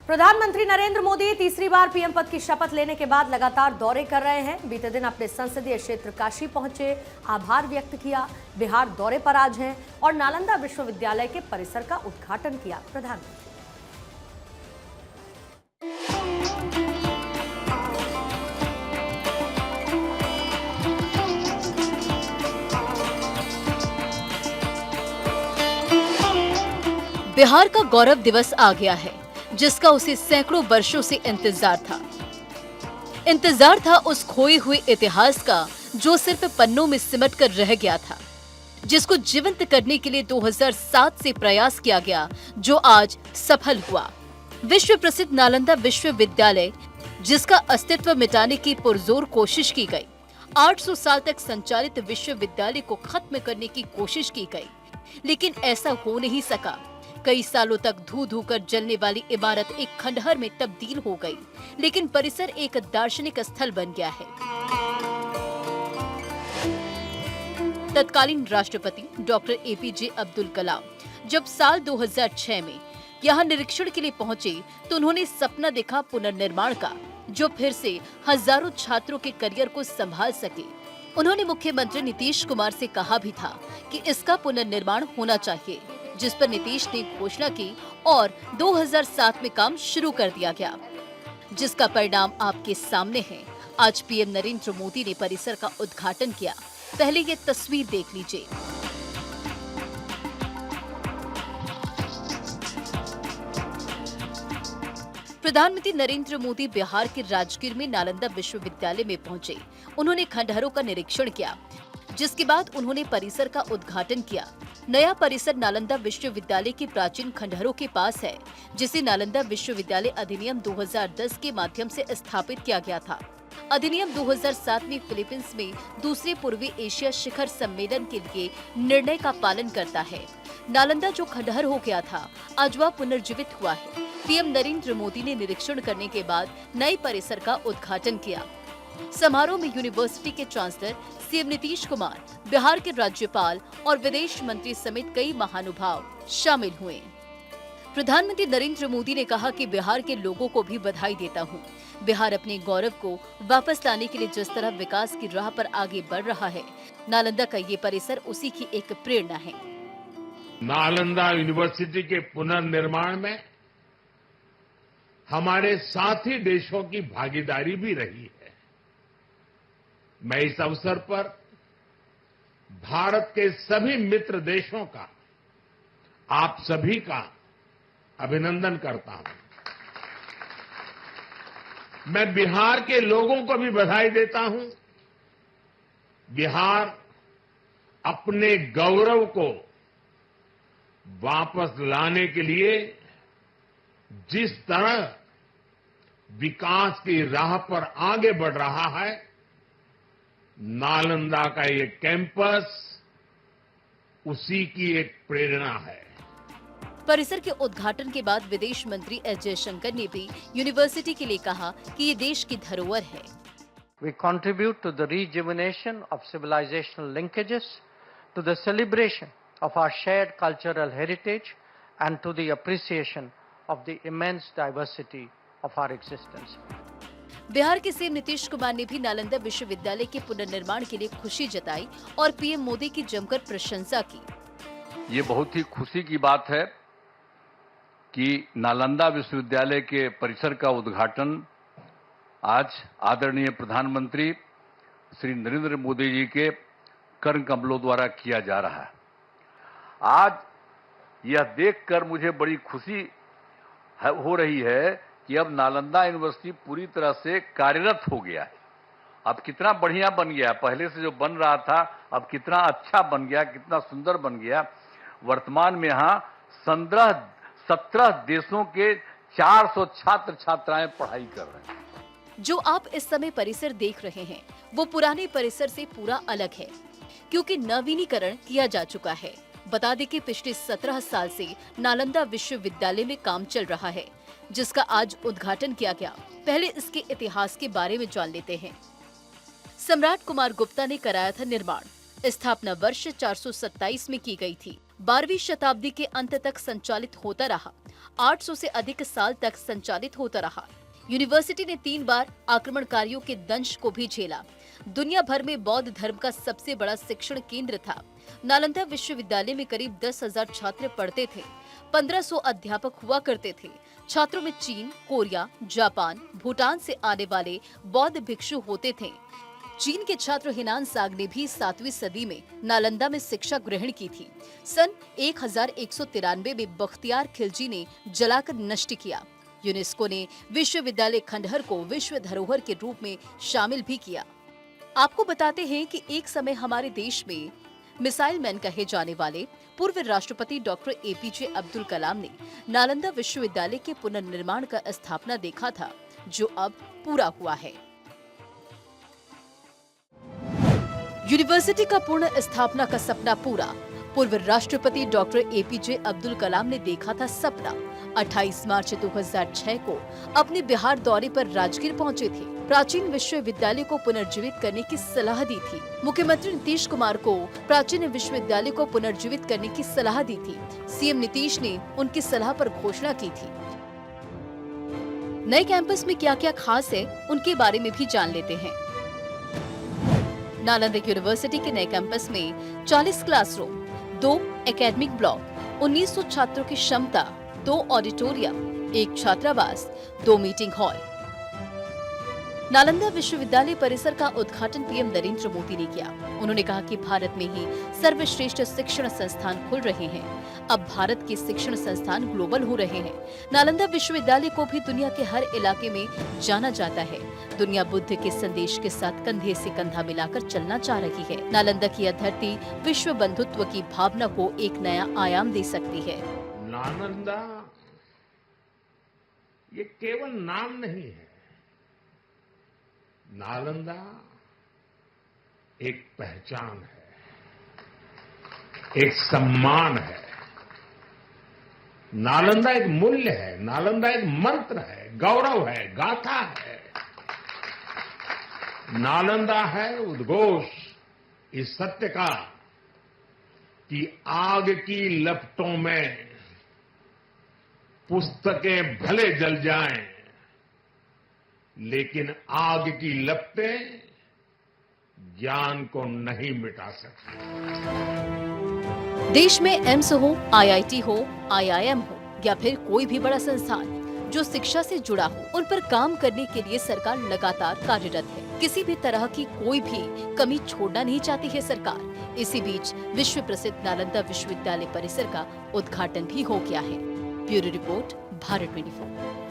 प्रधानमंत्री नरेंद्र मोदी तीसरी बार पीएम पद की शपथ लेने के बाद लगातार दौरे कर रहे हैं। बीते दिन अपने संसदीय क्षेत्र काशी पहुंचे, आभार व्यक्त किया। बिहार दौरे पर आज हैं और नालंदा विश्वविद्यालय के परिसर का उद्घाटन किया प्रधानमंत्री। बिहार का गौरव दिवस आ गया है, जिसका उसे सैकड़ों वर्षों से इंतजार था उस खोए हुए इतिहास का जो सिर्फ पन्नों में सिमट कर रह गया था, जिसको जीवंत करने के लिए 2007 से प्रयास किया गया, जो आज सफल हुआ। विश्व प्रसिद्ध नालंदा विश्वविद्यालय, जिसका अस्तित्व मिटाने की पुरजोर कोशिश की गई। 800 साल तक संचालित विश्वविद्यालय को खत्म करने की कोशिश की गई, लेकिन ऐसा हो नहीं सका। कई सालों तक धू धू कर जलने वाली इमारत एक खंडहर में तब्दील हो गई, लेकिन परिसर एक दार्शनिक स्थल बन गया है। तत्कालीन राष्ट्रपति डॉक्टर एपीजे अब्दुल कलाम जब साल 2006 में यहाँ निरीक्षण के लिए पहुंचे, तो उन्होंने सपना देखा पुनर्निर्माण का, जो फिर से हजारों छात्रों के करियर को संभाल सके। उन्होंने मुख्यमंत्री नीतीश कुमार से कहा भी था कि इसका पुनर्निर्माण होना चाहिए, जिस पर नीतीश ने घोषणा की और 2007 में काम शुरू कर दिया गया, जिसका परिणाम आपके सामने है। आज पीएम नरेंद्र मोदी ने परिसर का उद्घाटन किया। पहले ये तस्वीर देख लीजिए। प्रधानमंत्री नरेंद्र मोदी बिहार के राजगीर में नालंदा विश्वविद्यालय में पहुंचे। उन्होंने खंडहरों का निरीक्षण किया, जिसके बाद उन्होंने परिसर का उद्घाटन किया। नया परिसर नालंदा विश्वविद्यालय के प्राचीन खंडहरों के पास है, जिसे नालंदा विश्वविद्यालय अधिनियम 2010 के माध्यम से स्थापित किया गया था। अधिनियम 2007 में फिलीपींस में दूसरे पूर्वी एशिया शिखर सम्मेलन के लिए निर्णय का पालन करता है। नालंदा जो खंडहर हो गया था, आज वह पुनर्जीवित हुआ है। पीएम नरेंद्र मोदी ने निरीक्षण करने के बाद नए परिसर का उद्घाटन किया। समारोह में यूनिवर्सिटी के चांसलर सीएम नीतीश कुमार, बिहार के राज्यपाल और विदेश मंत्री समेत कई महानुभाव शामिल हुए। प्रधानमंत्री नरेंद्र मोदी ने कहा कि बिहार के लोगों को भी बधाई देता हूं। बिहार अपने गौरव को वापस लाने के लिए जिस तरह विकास की राह पर आगे बढ़ रहा है, नालंदा का ये परिसर उसी की एक प्रेरणा है। नालंदा यूनिवर्सिटी के पुनर्निर्माण में हमारे साथी देशों की भागीदारी भी रही है। मैं इस अवसर पर भारत के सभी मित्र देशों का, आप सभी का अभिनंदन करता हूं। मैं बिहार के लोगों को भी बधाई देता हूं। बिहार अपने गौरव को वापस लाने के लिए जिस तरह विकास की राह पर आगे बढ़ रहा है, नालंदा का ये कैंपस उसी की एक प्रेरणा है। परिसर के उद्घाटन के बाद विदेश मंत्री एस जयशंकर ने भी यूनिवर्सिटी के लिए कहा कि ये देश की धरोहर है। We contribute to the rejuvenation of civilizational linkages, to the celebration of our shared cultural heritage, and to the appreciation of the immense diversity of our existence. Bihar के सीएम नीतीश कुमार ने भी नालंदा विश्वविद्यालय के पुनर्निर्माण के लिए खुशी जताई और पीएम मोदी की जमकर प्रशंसा की। ये बहुत ही खुशी की बात है कि नालंदा विश्वविद्यालय के परिसर का उद्घाटन आज आदरणीय प्रधानमंत्री श्री नरेंद्र मोदी जी के कर कमलों द्वारा किया जा रहा है। आज यह देखकर मुझे बड़ी खुशी हो रही है कि अब नालंदा यूनिवर्सिटी पूरी तरह से कार्यरत हो गया है। अब कितना बढ़िया बन गया, पहले से जो बन रहा था अब कितना अच्छा बन गया, कितना सुंदर बन गया। वर्तमान में यहाँ 17 देशों के 400 छात्र छात्राएं पढ़ाई कर रहे हैं। जो आप इस समय परिसर देख रहे हैं, वो पुराने परिसर से पूरा अलग है, क्योंकि नवीनीकरण किया जा चुका है। बता दें कि पिछले 17 साल से नालंदा विश्वविद्यालय में काम चल रहा है, जिसका आज उद्घाटन किया गया। पहले इसके इतिहास के बारे में जान लेते हैं। सम्राट कुमार गुप्ता ने कराया था निर्माण। स्थापना वर्ष 427 में की गई थी। 12वीं शताब्दी के अंत तक संचालित होता रहा। 800 से अधिक साल तक संचालित होता रहा। यूनिवर्सिटी ने 3 बार आक्रमणकारियों के दंश को भी झेला। दुनिया भर में बौद्ध धर्म का सबसे बड़ा शिक्षण केंद्र था। नालंदा विश्वविद्यालय में करीब 10,000 छात्र पढ़ते थे। 1500 अध्यापक हुआ करते थे। छात्रों में चीन, कोरिया, जापान, भूटान से आने वाले बौद्ध भिक्षु होते थे। चीन के छात्र हिनान साग ने भी 7वीं सदी में नालंदा में शिक्षा ग्रहण की थी। सन 1193 में बख्तियार खिलजी ने जलाकर नष्ट किया। यूनेस्को ने विश्वविद्यालय खंडहर को विश्व धरोहर के रूप में शामिल भी किया। आपको बताते हैं कि एक समय हमारे देश में मिसाइल मैन कहे जाने वाले पूर्व राष्ट्रपति डॉक्टर एपीजे अब्दुल कलाम ने नालंदा विश्वविद्यालय के पुनर्निर्माण का स्थापना देखा था, जो अब पूरा हुआ है। यूनिवर्सिटी का पूर्ण स्थापना का सपना पूरा। पूर्व राष्ट्रपति डॉक्टर एपीजे अब्दुल कलाम ने देखा था सपना। 28 मार्च 2006 को अपने बिहार दौरे पर राजगीर पहुंचे थे। प्राचीन विश्वविद्यालय को पुनर्जीवित करने की सलाह दी थी। मुख्यमंत्री नीतीश कुमार को प्राचीन विश्वविद्यालय को पुनर्जीवित करने की सलाह दी थी। सीएम नीतीश ने उनकी सलाह पर घोषणा की थी। नए कैंपस में क्या क्या खास है, उनके बारे में भी जान लेते हैं। नालंदा यूनिवर्सिटी के नए कैंपस में 40 क्लासरूम, 2 एकेडमिक ब्लॉक, 1900 छात्रों की क्षमता, 2 ऑडिटोरियम, 1 छात्रावास, 2 मीटिंग हॉल। नालंदा विश्वविद्यालय परिसर का उद्घाटन पीएम नरेंद्र मोदी ने किया। उन्होंने कहा कि भारत में ही सर्वश्रेष्ठ शिक्षण संस्थान खुल रहे हैं। अब भारत के शिक्षण संस्थान ग्लोबल हो रहे हैं। नालंदा विश्वविद्यालय को भी दुनिया के हर इलाके में जाना जाता है। दुनिया बुद्ध के संदेश के साथ कंधे से कंधा मिलाकर चलना चाह रही है। नालंदा की यह धरती विश्व बंधुत्व की भावना को एक नया आयाम दे सकती है। नालंदा ये केवल नाम नहीं है। नालंदा एक पहचान है, एक सम्मान है। नालंदा एक मूल्य है, नालंदा एक मंत्र है, गौरव है, गाथा है। नालंदा है उद्घोष इस सत्य का कि आग की लपटों में पुस्तकें भले जल जाएं, लेकिन आग की लपटें ज्ञान को नहीं मिटा सकती। देश में एम्स हो, आईआईटी हो, आईआईएम हो या फिर कोई भी बड़ा संस्थान जो शिक्षा से जुड़ा हो, उन पर काम करने के लिए सरकार लगातार कार्यरत है। किसी भी तरह की कोई भी कमी छोड़ना नहीं चाहती है सरकार। इसी बीच विश्व प्रसिद्ध नालंदा विश्वविद्यालय परिसर का उद्घाटन भी हो गया है। Bureau report, Bharat 24।